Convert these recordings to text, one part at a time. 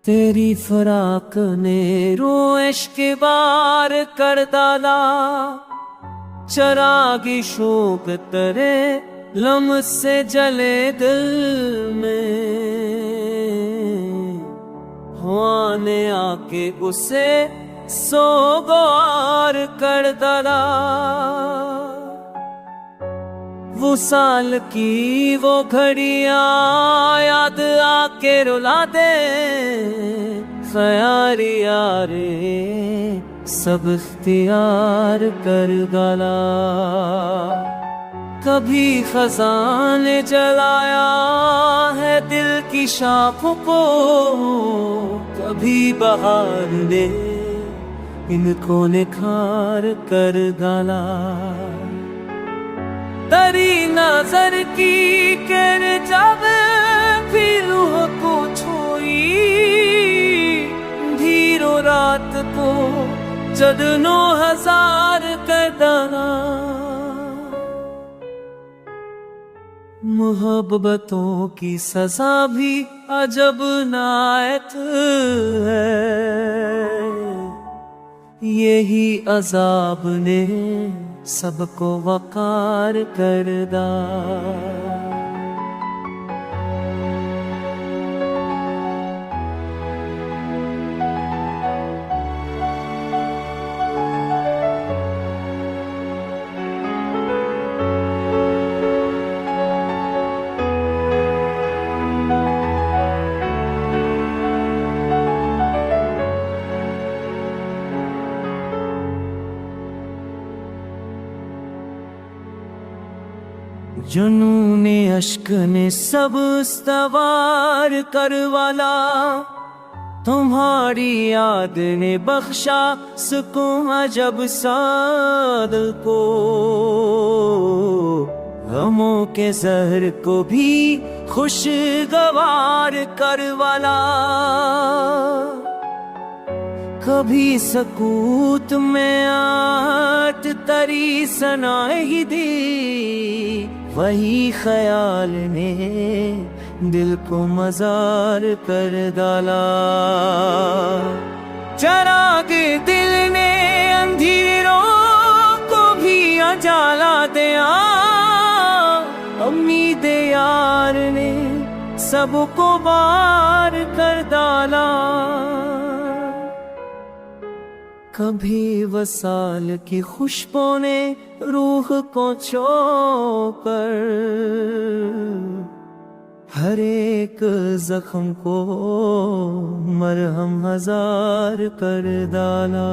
तेरी फराक ने रोश के बार कर डाला, चरागी शोक तरे लम से जले दिल में। हुआ ने आके उसे सोगवार कर डाला। वो साल की वो घड़ियां याद आके रुला दे, ख्यारी यारे सब इख्तियार कर डाला। कभी खज़ां ने जलाया है दिल की शाखों को, कभी बहार ने इनको निखार कर डाला। तेरी नजर की किरण जब भी रूह को छुई, धीरो रात को जदनों हजार कर डाला। मोहब्बतों की सजा भी अजब नायत है, यही अजाब ने सबको वकार कर डाला। जुनूने अश्क ने सब सवार करवाला, तुम्हारी याद ने बख्शा सुकून अजब साद को। गमों के जहर को भी खुशगवार करवाला। कभी सकूत में आट तरी सनाई दी, वही ख्याल ने दिल को मजार कर डाला। चराग दिल ने अंधेरों को भी उजाला दिया, उम्मीद यार ने सबको बार कर डाला। कभी वसाल की खुशबू ने रूह को चौकर हर एक जख्म को मरहम हजार कर डाला।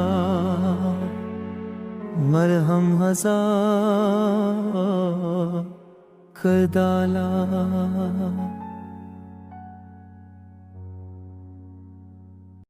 मरहम हजार कर डाला।